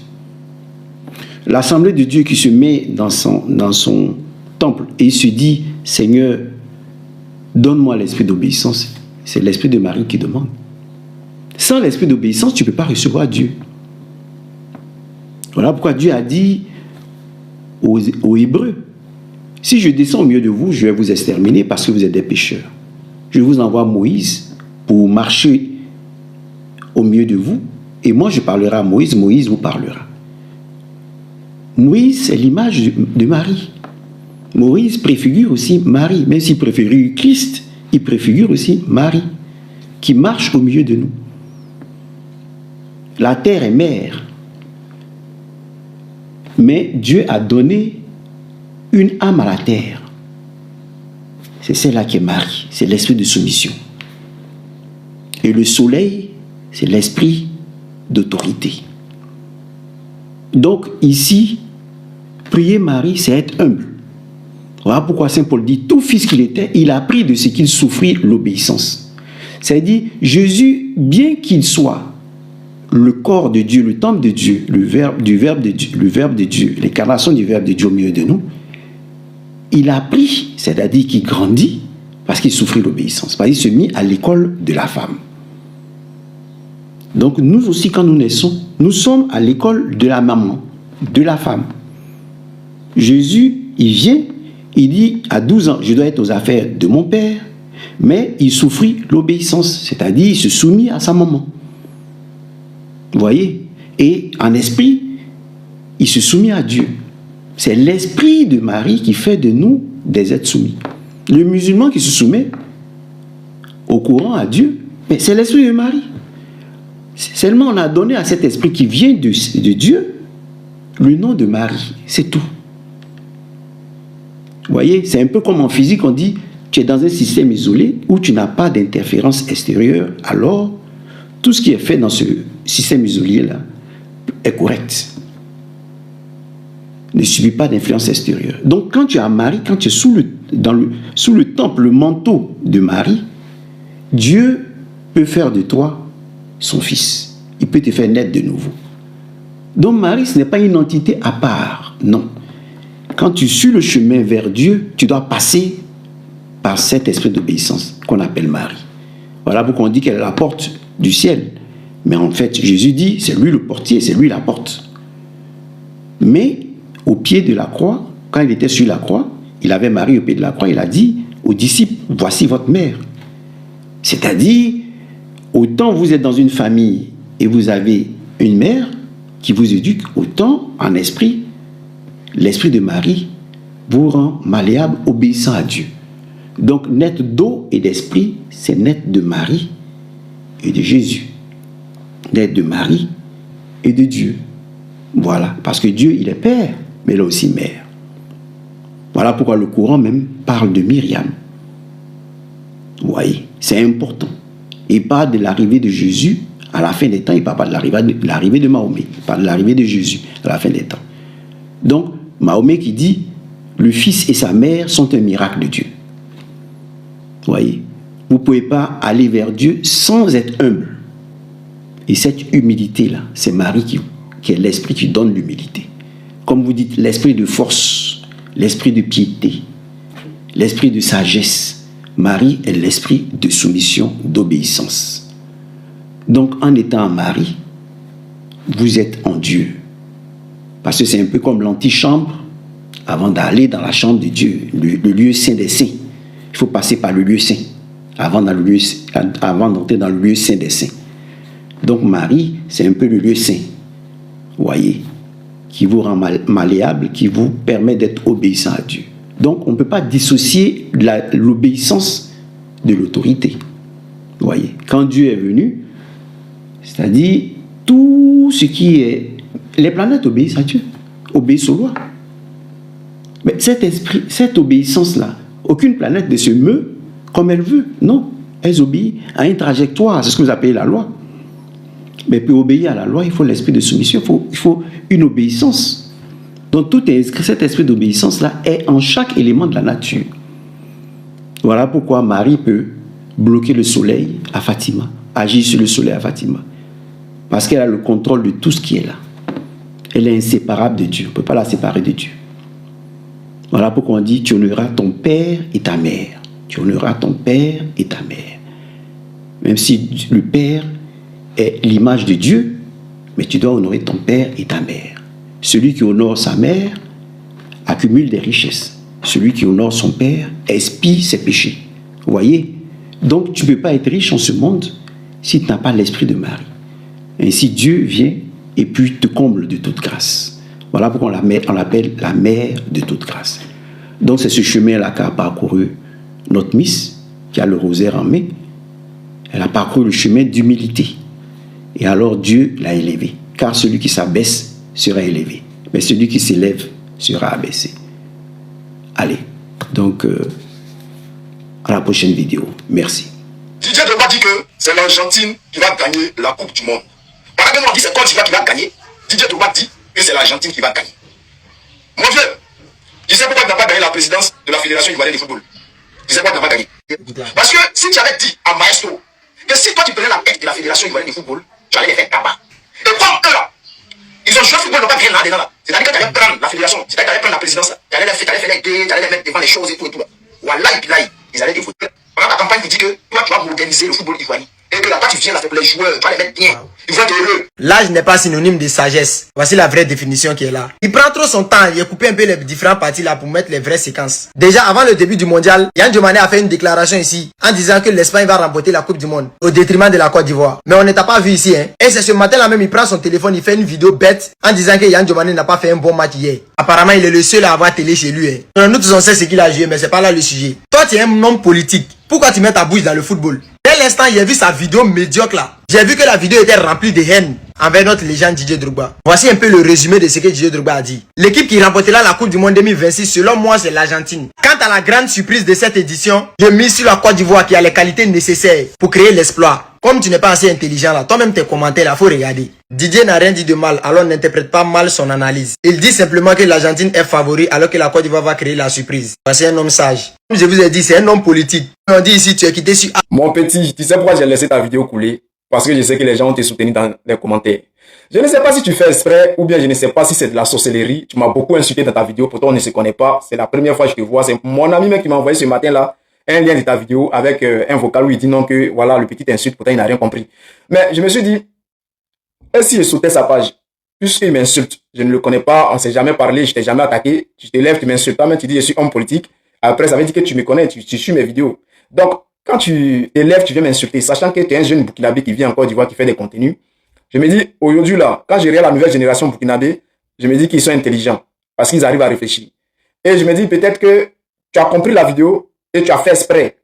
L'assemblée de Dieu qui se met dans son temple et il se dit, Seigneur, donne-moi l'esprit d'obéissance. C'est l'esprit de Marie qui demande. Sans l'esprit d'obéissance, tu ne peux pas recevoir Dieu. Voilà pourquoi Dieu a dit aux Hébreux, si je descends au milieu de vous, je vais vous exterminer parce que vous êtes des pécheurs. Je vous envoie Moïse pour marcher au milieu de vous et moi je parlerai à Moïse, Moïse vous parlera. Moïse, c'est l'image de Marie. Moïse préfigure aussi Marie. Même s'il préfigure Christ, il préfigure aussi Marie, qui marche au milieu de nous. La terre est mère. Mais Dieu a donné une âme à la terre. C'est celle-là qui est Marie. C'est l'esprit de soumission. Et le soleil, c'est l'esprit d'autorité. Donc ici, prier Marie, c'est être humble. Voilà pourquoi Saint Paul dit, tout fils qu'il était, il a appris de ce qu'il souffrit l'obéissance. C'est-à-dire, Jésus, bien qu'il soit le corps de Dieu, le temple de Dieu, le verbe de Dieu, l'incarnation du verbe de Dieu au milieu de nous, il a appris, c'est-à-dire qu'il grandit, parce qu'il souffrit l'obéissance, parce qu'il se mit à l'école de la femme. Donc nous aussi, quand nous naissons, nous sommes à l'école de la maman, de la femme. Jésus, il vient, il dit à 12 ans, je dois être aux affaires de mon père, mais il souffrit l'obéissance, c'est-à-dire il se soumit à sa maman. Vous voyez? Et en esprit, il se soumit à Dieu. C'est l'esprit de Marie qui fait de nous des êtres soumis. Le musulman qui se soumet au courant à Dieu, mais c'est l'esprit de Marie. Seulement on a donné à cet esprit qui vient de Dieu le nom de Marie, c'est tout. Vous voyez, c'est un peu comme en physique, on dit, tu es dans un système isolé où tu n'as pas d'interférence extérieure, alors tout ce qui est fait dans ce système isolé-là est correct. Ne subit pas d'influence extérieure. Donc quand tu as Marie, quand tu es sous le temple, le manteau de Marie, Dieu peut faire de toi son fils. Il peut te faire naître de nouveau. Donc Marie, ce n'est pas une entité à part, non. Quand tu suis le chemin vers Dieu, tu dois passer par cet esprit d'obéissance qu'on appelle Marie. Voilà pourquoi on dit qu'elle est la porte du ciel. Mais en fait, Jésus dit, c'est lui le portier, c'est lui la porte. Mais au pied de la croix, quand il était sur la croix, il avait Marie au pied de la croix, il a dit aux disciples, voici votre mère. C'est-à-dire, autant vous êtes dans une famille et vous avez une mère qui vous éduque, autant en esprit, l'esprit de Marie vous rend malléable, obéissant à Dieu. Donc, naître d'eau et d'esprit, c'est naître de Marie et de Jésus. Naître de Marie et de Dieu. Voilà, parce que Dieu, il est Père, mais il est aussi Mère. Voilà pourquoi le Coran même parle de Myriam. Vous voyez, c'est important. Il parle de l'arrivée de Jésus à la fin des temps, il ne parle pas de l'arrivée de Mahomet, il parle de l'arrivée de Jésus à la fin des temps. Donc, Mahomet qui dit, le fils et sa mère sont un miracle de Dieu. Vous voyez, vous ne pouvez pas aller vers Dieu sans être humble. Et cette humilité-là, c'est Marie qui est l'esprit qui donne l'humilité. Comme vous dites, l'esprit de force, l'esprit de piété, l'esprit de sagesse. Marie est l'esprit de soumission, d'obéissance. Donc, en étant en Marie, vous êtes en Dieu. Parce que c'est un peu comme l'antichambre avant d'aller dans la chambre de Dieu, le lieu saint des saints. Il faut passer par le lieu saint avant d'entrer dans le lieu saint des saints. Donc Marie, c'est un peu le lieu saint, vous voyez, qui vous rend malléable, qui vous permet d'être obéissant à Dieu. Donc on ne peut pas dissocier l'obéissance de l'autorité. Vous voyez, quand Dieu est venu, c'est-à-dire tout ce qui est... Les planètes obéissent à Dieu, obéissent aux lois. Mais cette obéissance-là, aucune planète ne se meut comme elle veut. Non, elles obéissent à une trajectoire, c'est ce que vous appelez la loi. Mais pour obéir à la loi, il faut l'esprit de soumission, il faut une obéissance. Donc tout est inscrit, cet esprit d'obéissance-là est en chaque élément de la nature. Voilà pourquoi Marie peut bloquer le soleil à Fatima, agir sur le soleil à Fatima. Parce qu'elle a le contrôle de tout ce qui est là. Elle est inséparable de Dieu, on ne peut pas la séparer de Dieu. Voilà pourquoi on dit, tu honoreras ton père et ta mère. Tu honoreras ton père et ta mère. Même si le père est l'image de Dieu, mais tu dois honorer ton père et ta mère. Celui qui honore sa mère accumule des richesses. Celui qui honore son père expie ses péchés. Vous voyez? Donc tu ne peux pas être riche en ce monde si tu n'as pas l'esprit de Marie. Ainsi Dieu vient et puis te comble de toute grâce. Voilà pourquoi on l'appelle la mère de toute grâce. Donc c'est ce chemin-là qu'a parcouru notre Miss, qui a le rosaire en main. Elle a parcouru le chemin d'humilité. Et alors Dieu l'a élevée. Car celui qui s'abaisse sera élevé. Mais celui qui s'élève sera abaissé. Allez, donc à la prochaine vidéo. Merci. Si Dieu ne m'a dit que c'est l'Argentine qui va gagner la Coupe du Monde. Pendant que nous on dit c'est Côte d'Ivoire qui va gagner, Didier Drogba dit que c'est l'Argentine qui va gagner. Mon vieux, tu sais pourquoi tu n'as pas gagné la présidence de la Fédération ivoirienne de football? Tu sais pourquoi tu n'as pas gagné? Parce que si tu avais dit à Maestro que si toi tu prenais la tête de la Fédération ivoirienne de football, tu allais les faire tabac. Et comme eux là, ils ont joué au football, ils n'ont pas rien là-dedans là. C'est-à-dire que tu allais prendre la fédération, c'est-à-dire que tu allais prendre la présidence, tu allais faire les dés, tu allais les mettre devant les choses et tout là. Voilà, et puis là, ils allaient défouler. Pendant ta campagne qui dit que toi tu vas moderniser le football ivoirien. Et que là, toi tu viens là, les joueurs, tu vas les mettre bien. Ils vont être heureux. L'âge n'est pas synonyme de sagesse. Voici la vraie définition qui est là. Il prend trop son temps, il a coupé un peu les différentes parties là pour mettre les vraies séquences. Déjà avant le début du mondial, Yann Djomane a fait une déclaration ici en disant que l'Espagne va remporter la Coupe du Monde au détriment de la Côte d'Ivoire. Mais on ne t'a pas vu ici hein. Et c'est ce matin là même il prend son téléphone, il fait une vidéo bête en disant que Yann Djomane n'a pas fait un bon match hier. Apparemment il est le seul à avoir télé chez lui hein. Nous tous on sait ce qu'il a joué mais c'est pas là le sujet. Toi tu es un homme politique. Pourquoi tu mets ta bouche dans le football? Dès l'instant, j'ai vu sa vidéo médiocre là. J'ai vu que la vidéo était remplie de haine envers notre légende Didier Drogba. Voici un peu le résumé de ce que Didier Drogba a dit. L'équipe qui remportera la Coupe du Monde 2026, selon moi, c'est l'Argentine. Quant à la grande surprise de cette édition, j'ai mis sur la Côte d'Ivoire qui a les qualités nécessaires pour créer l'exploit. Comme tu n'es pas assez intelligent là, toi-même tes commentaires là, faut regarder. Didier n'a rien dit de mal, alors n'interprète pas mal son analyse. Il dit simplement que l'Argentine est favori alors que la Côte d'Ivoire va créer la surprise. Voici un homme sage. Comme je vous ai dit, c'est un homme politique. On dit ici, tu es quitté sur... Mon petit, tu sais pourquoi j'ai laissé ta vidéo couler? Parce que je sais que les gens vont te soutenir dans les commentaires. Je ne sais pas si tu fais exprès ou bien je ne sais pas si c'est de la sorcellerie. Tu m'as beaucoup insulté dans ta vidéo, pourtant on ne se connaît pas. C'est la première fois que je te vois. C'est mon ami même qui m'a envoyé ce matin là un lien de ta vidéo avec un vocal où il dit non que voilà le petit insulte, pourtant il n'a rien compris. Mais je me suis dit, et si je sautais sa page, puisqu'il m'insulte, je ne le connais pas, on ne s'est jamais parlé, je t'ai jamais attaqué, tu te lèves, tu m'insultes, toi-même tu dis je suis homme politique. Après ça veut dire que tu me connais, tu suis mes vidéos. Donc quand tu te lèves, tu viens m'insulter, sachant que tu es un jeune Burkinabé qui vient encore d'Ivoire, qui fait des contenus. Je me dis, aujourd'hui là, quand je regarde la nouvelle génération Burkinabé, je me dis qu'ils sont intelligents, parce qu'ils arrivent à réfléchir. Et je me dis peut-être que tu as compris la vidéo, et tu as fait exprès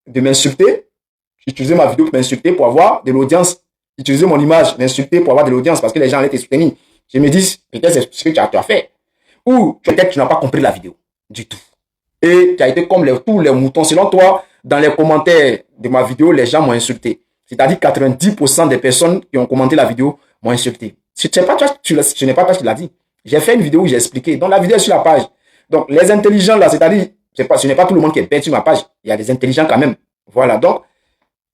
de m'insulter, utiliser ma vidéo pour m'insulter, pour avoir de l'audience, utiliser mon image, m'insulter pour avoir de l'audience, parce que les gens allaient te soutenir. Je me dis, peut-être c'est ce que tu as fait. Ou peut-être tu n'as pas compris la vidéo, du tout. Et tu as été comme tous les moutons. Selon toi, dans les commentaires de ma vidéo, les gens m'ont insulté. C'est-à-dire 90% des personnes qui ont commenté la vidéo m'ont insulté. Ce n'est pas toi qui l'as dit. J'ai fait une vidéo où j'ai expliqué. Donc la vidéo est sur la page. Donc les intelligents là, c'est-à-dire, ce n'est pas tout le monde qui est bête sur ma page. Il y a des intelligents quand même. Voilà. Donc,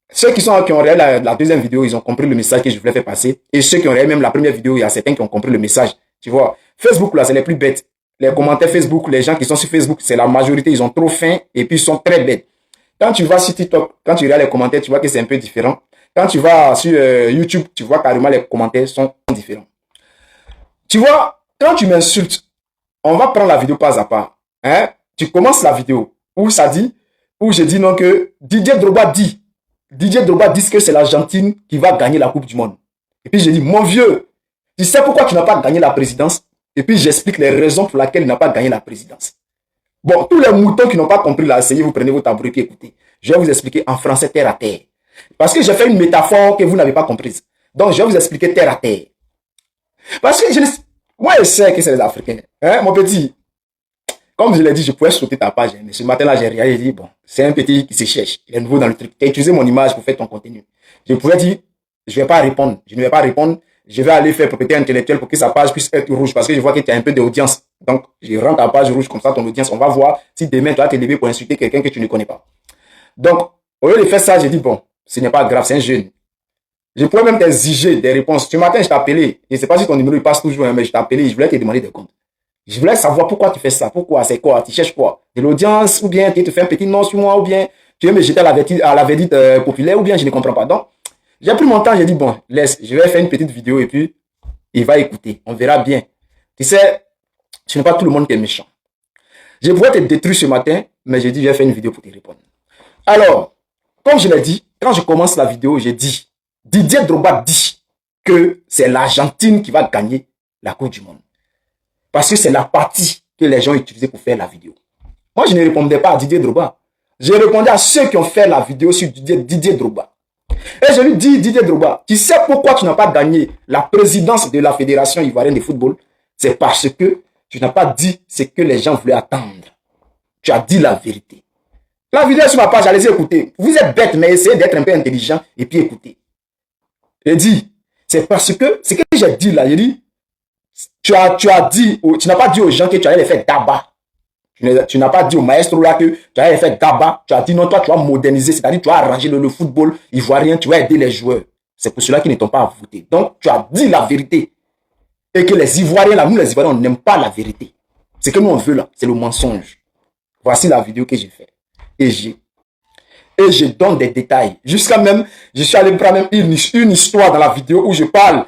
ceux qui ont regardé la deuxième vidéo, ils ont compris le message que je voulais faire passer. Et ceux qui ont regardé même la première vidéo, il y a certains qui ont compris le message. Tu vois, Facebook là, c'est les plus bêtes. Les commentaires Facebook, les gens qui sont sur Facebook, c'est la majorité, ils ont trop faim et puis ils sont très bêtes. Quand tu vas sur TikTok, quand tu regardes les commentaires, tu vois que c'est un peu différent. Quand tu vas sur YouTube, tu vois carrément les commentaires sont différents. Tu vois, quand tu m'insultes, on va prendre la vidéo pas à pas. Hein? Tu commences la vidéo où ça dit, où je dis non que Didier Drogba dit que c'est l'Argentine qui va gagner la Coupe du Monde. Et puis je dis, mon vieux, tu sais pourquoi tu n'as pas gagné la présidence? Et puis j'explique les raisons pour lesquelles il n'a pas gagné la présidence. Bon, tous les moutons qui n'ont pas compris là, essayez, vous prenez vos tabourets et écoutez. Je vais vous expliquer en français terre à terre. Parce que j'ai fait une métaphore que vous n'avez pas comprise. Donc je vais vous expliquer terre à terre. Parce que moi je sais que c'est les Africains. Hein, mon petit. Comme je l'ai dit, je pouvais sauter ta page. Mais ce matin-là, j'ai regardé et dit, bon, c'est un petit qui se cherche. Il est nouveau dans le truc. Tu as utilisé mon image pour faire ton contenu. Je pouvais dire, je ne vais pas répondre. Je ne vais pas répondre. Je vais aller faire propriété intellectuelle pour que sa page puisse être rouge. Parce que je vois que tu as un peu d'audience. Donc, je rends ta page rouge comme ça, ton audience. On va voir si demain, tu vas te lever pour insulter quelqu'un que tu ne connais pas. Donc, au lieu de faire ça, j'ai dit, bon, ce n'est pas grave, c'est un jeune. Je pourrais même t'exiger des réponses. Ce matin, je t'ai appelé. Je ne sais pas si ton numéro il passe toujours, mais je t'ai appelé. Je voulais te demander des comptes. Je voulais savoir pourquoi tu fais ça. Pourquoi? C'est quoi? Tu cherches quoi? De l'audience? Ou bien tu te fais un petit nom sur moi? Ou bien tu veux me jeter à la verdite populaire? Ou bien je ne comprends pas. Donc, j'ai pris mon temps. J'ai dit, bon, laisse. Je vais faire une petite vidéo et puis il va écouter. On verra bien. Tu sais, ce n'est pas tout le monde qui est méchant. Je pourrais te détruire ce matin, mais j'ai dit, je vais faire une vidéo pour te répondre. Alors, comme je l'ai dit, quand je commence la vidéo, j'ai dit, Didier Drogba dit que c'est l'Argentine qui va gagner la Coupe du Monde. Parce que c'est la partie que les gens ont utilisée pour faire la vidéo. Moi, je ne répondais pas à Didier Drogba. Je répondais à ceux qui ont fait la vidéo sur Didier Drogba. Et je lui dis, Didier Drogba, tu sais pourquoi tu n'as pas gagné la présidence de la Fédération ivoirienne de football? C'est parce que tu n'as pas dit ce que les gens voulaient attendre. Tu as dit la vérité. La vidéo est sur ma page, allez-y écouter. Vous êtes bête, mais essayez d'être un peu intelligent et puis écoutez. J'ai dit, c'est parce que, ce que j'ai dit là, j'ai dit, tu n'as pas dit aux gens que tu allais les faire tabac. Tu n'as pas dit au maestro là que tu allais les faire tabac. Tu as dit non, toi tu vas moderniser, c'est-à-dire tu vas arranger le football ivoirien, tu vas aider les joueurs. C'est pour cela qu'ils ne t'ont pas voté. Donc tu as dit la vérité. Et que les Ivoiriens là, nous les Ivoiriens, on n'aime pas la vérité. Ce que nous on veut là, c'est le mensonge. Voici la vidéo que j'ai faite. Et je donne des détails. Jusqu'à même, je suis allé prendre même une histoire dans la vidéo où je parle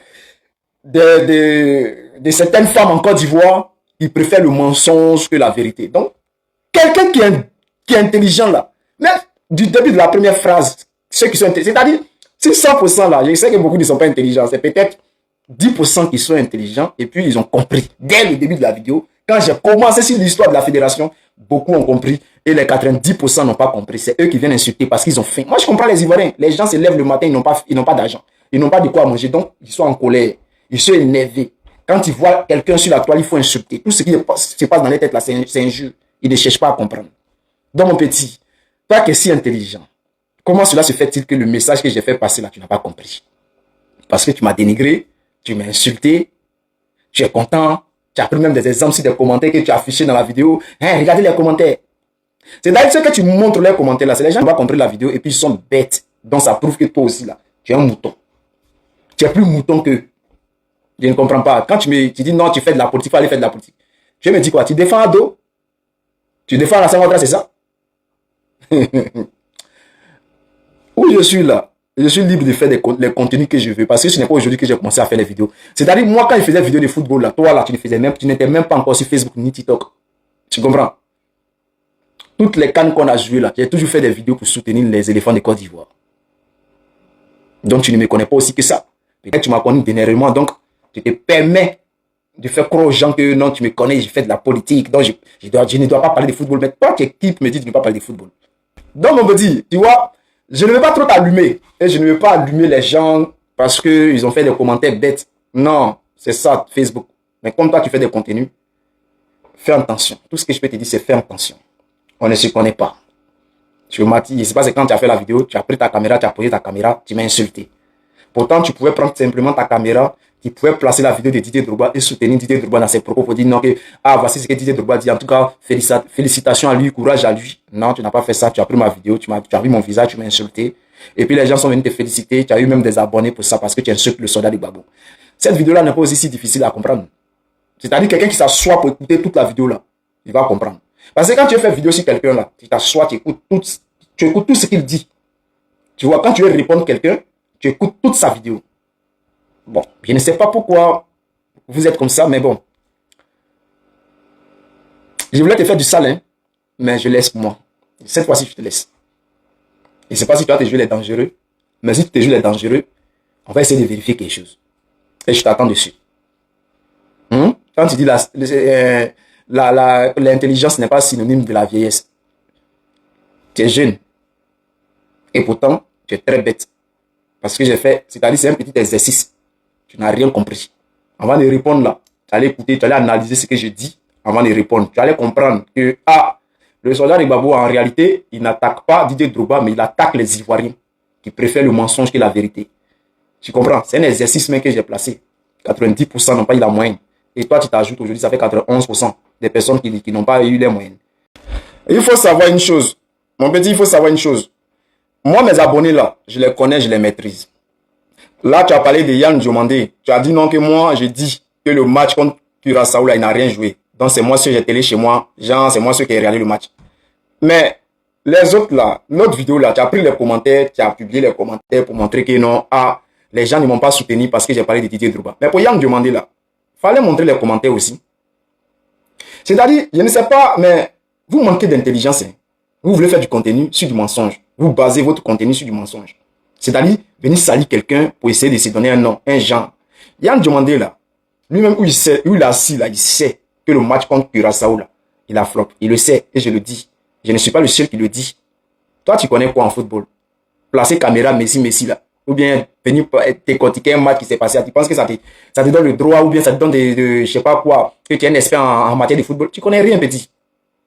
de certaines femmes en Côte d'Ivoire qui préfèrent le mensonge que la vérité. Donc, quelqu'un qui est intelligent là, même du début de la première phrase, ceux qui sont intelligents, c'est-à-dire, c'est 100% là, je sais que beaucoup ne sont pas intelligents, c'est peut-être 10% qui sont intelligents et puis ils ont compris dès le début de la vidéo. Quand j'ai commencé sur l'histoire de la fédération, beaucoup ont compris et les 90% n'ont pas compris. C'est eux qui viennent insulter parce qu'ils ont faim. Moi, je comprends les Ivoiriens. Les gens se lèvent le matin, ils n'ont pas d'argent. Ils n'ont pas de quoi manger. Donc, ils sont en colère. Ils sont énervés. Quand ils voient quelqu'un sur la toile, il faut insulter. Tout ce qui se passe dans les têtes là, c'est injure. Ils ne cherchent pas à comprendre. Donc, mon petit, toi qui es si intelligent, comment cela se fait-il que le message que j'ai fait passer là, tu n'as pas compris? Parce que tu m'as dénigré, tu m'as insulté, tu es content. Tu as pris même des exemples sur des commentaires que tu as affichés dans la vidéo. Hein, regardez les commentaires. C'est d'ailleurs ce que tu montres les commentaires là. C'est les gens qui n'ont pas compris la vidéo et puis ils sont bêtes. Donc ça prouve que toi aussi là, tu es un mouton. Tu es plus mouton que. Je ne comprends pas. Quand tu dis non, tu fais de la politique, il faut aller faire de la politique. Je me dis quoi? Tu défends Ado? Tu défends la Saint-Ouattara, c'est ça? Où je suis là? Je suis libre de faire les contenus que je veux. Parce que ce n'est pas aujourd'hui que j'ai commencé à faire les vidéos. C'est-à-dire, moi, quand je faisais des vidéos de football, là, toi, là, tu n'étais même pas encore sur Facebook ni TikTok. Tu comprends? Toutes les cannes qu'on a jouées, là, j'ai toujours fait des vidéos pour soutenir les éléphants de Côte d'Ivoire. Donc, tu ne me connais pas aussi que ça. Peut-être que tu m'as connu dernièrement, donc, tu te permets de faire croire aux gens que non, tu me connais, je fais de la politique, donc je ne dois pas parler de football. Mais toi, qui me dis de ne pas parler de football. Donc, on me dit, tu vois, je ne veux pas trop t'allumer. Et je ne veux pas allumer les gens parce qu'ils ont fait des commentaires bêtes. Non, c'est ça, Facebook. Mais comme toi, tu fais des contenus, fais attention. Tout ce que je peux te dire, c'est fais attention. On ne se connaît pas. Tu m'as dit, je ne sais pas, c'est quand tu as fait la vidéo, tu as pris ta caméra, tu as posé ta caméra, tu m'as insulté. Pourtant, tu pouvais prendre simplement ta caméra, tu pouvais placer la vidéo de Didier Drogba et soutenir Didier Drogba dans ses propos pour dire non, que, voici ce que Didier Drogba dit. En tout cas, félicitations à lui, courage à lui. Non, tu n'as pas fait ça, tu as pris ma vidéo, tu as vu mon visage, tu m'as insulté. Et puis les gens sont venus te féliciter, tu as eu même des abonnés pour ça parce que tu insultes le soldat de Gbagbo. Cette vidéo-là n'est pas aussi si difficile à comprendre. C'est-à-dire quelqu'un qui s'assoit pour écouter toute la vidéo là, il va comprendre. Parce que quand tu fais vidéo sur quelqu'un là, tu t'assois, tu écoutes tout ce qu'il dit. Tu vois, quand tu veux répondre à quelqu'un, tu écoutes toute sa vidéo. Bon, je ne sais pas pourquoi vous êtes comme ça, mais bon. Je voulais te faire du sale, hein, mais je laisse pour moi. Cette fois-ci, je te laisse. Je ne sais pas si tu vas te jouer les dangereux, mais si tu te joues les dangereux, on va essayer de vérifier quelque chose. Et je t'attends dessus. Quand tu dis l'intelligence n'est pas synonyme de la vieillesse. Tu es jeune. Et pourtant, tu es très bête. Parce que j'ai fait, c'est-à-dire c'est un petit exercice. Tu n'as rien compris. Avant de répondre là, tu allais écouter, tu allais analyser ce que je dis avant de répondre. Tu allais comprendre que, le soldat de Gbagbo, en réalité, il n'attaque pas Didier Drogba, mais il attaque les Ivoiriens qui préfèrent le mensonge que la vérité. Tu comprends? C'est un exercice même que j'ai placé. 90% n'ont pas eu la moyenne. Et toi, tu t'ajoutes aujourd'hui, ça fait 91% des personnes qui n'ont pas eu les moyennes. Il faut savoir une chose. Mon petit, il faut savoir une chose. Moi, mes abonnés là, je les connais, je les maîtrise. Là, tu as parlé de Yann Diomandé. Tu as dit non que moi, j'ai dit que le match contre Curaçao là, il n'a rien joué. Donc, c'est moi ceux qui j'ai télé chez moi. Genre, c'est moi ceux qui ai regardé le match. Mais, les autres là, l'autre vidéo là, tu as pris les commentaires, tu as publié les commentaires pour montrer que non, les gens ne m'ont pas soutenu parce que j'ai parlé de Didier Drogba. Mais pour Yann Diomandé là, fallait montrer les commentaires aussi. C'est-à-dire, je ne sais pas, mais vous manquez d'intelligence. Hein. Vous voulez faire du contenu sur du mensonge. Vous basez votre contenu sur du mensonge. C'est-à-dire, venir salir quelqu'un pour essayer de se donner un nom, un genre. Yann Diomandé là, lui-même où il est assis là, il sait que le match contre Curaçao là, il a flop. Il le sait et je le dis. Je ne suis pas le seul qui le dit. Toi, tu connais quoi en football? Placer caméra Messi là. Ou bien venir décortiquer un match qui s'est passé. Tu penses que ça te donne le droit ou bien ça te donne je sais pas quoi, que tu es un expert en matière de football. Tu connais rien, petit.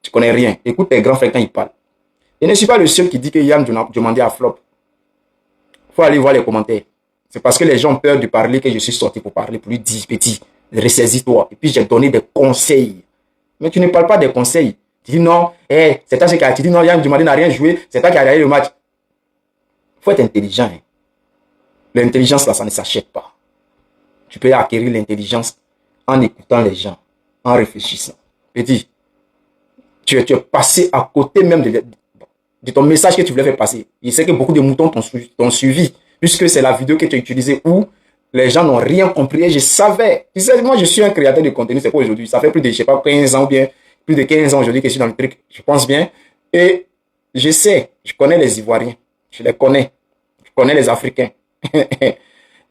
Tu connais rien. Écoute tes grands frères quand ils parlent. Je ne suis pas le seul qui dit que Yann Diomandé a flop. Il faut aller voir les commentaires. C'est parce que les gens ont peur de parler que je suis sorti pour parler, pour lui dire, petit, ressaisis-toi. Et puis j'ai donné des conseils. Mais tu ne parles pas des conseils. Tu dis non, c'est toi qui a dit non, Yann Diomandé n'a rien joué, c'est toi qui a regardé le match. Il faut être intelligent. Hein. L'intelligence, là, ça ne s'achète pas. Tu peux acquérir l'intelligence en écoutant les gens, en réfléchissant. Petit, tu es passé à côté même de ton message que tu voulais faire passer. Je sais que beaucoup de moutons t'ont suivi, puisque c'est la vidéo que tu as utilisée où les gens n'ont rien compris. Et je savais. Tu sais, moi, je suis un créateur de contenu, c'est pas aujourd'hui. Ça fait plus de, je sais pas, 15 ans ou bien plus de 15 ans aujourd'hui que je suis dans le truc. Je pense bien. Et je sais, je connais les Ivoiriens. Je les connais. Je connais les Africains.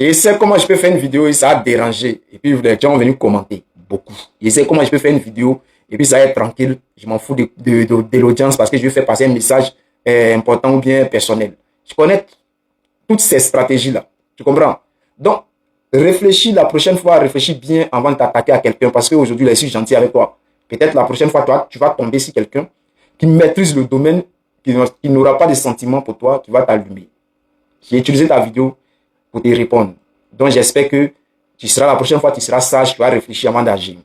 Et je sais comment je peux faire une vidéo et ça a dérangé. Et puis les gens ont venu commenter beaucoup. Je sais comment je peux faire une vidéo et puis ça va être tranquille. Je m'en fous de l'audience parce que je veux faire passer un message important ou bien personnel. Je connais toutes ces stratégies-là. Tu comprends? Donc, réfléchis la prochaine fois, réfléchis bien avant de t'attaquer à quelqu'un parce qu'aujourd'hui, là, je suis gentil avec toi. Peut-être la prochaine fois, toi, tu vas tomber sur quelqu'un qui maîtrise le domaine, qui n'aura pas de sentiments pour toi, qui va t'allumer. J'ai utilisé ta vidéo pour te répondre. Donc, j'espère que la prochaine fois, tu seras sage, tu vas réfléchir avant d'agir.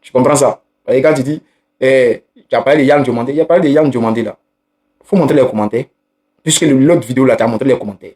Tu comprends ça? Et quand tu dis, tu as parlé de Yann Diomandé, il y a parlé de Yann Diomandé là. Il faut montrer les commentaires. Puisque l'autre vidéo là, tu as montré les commentaires.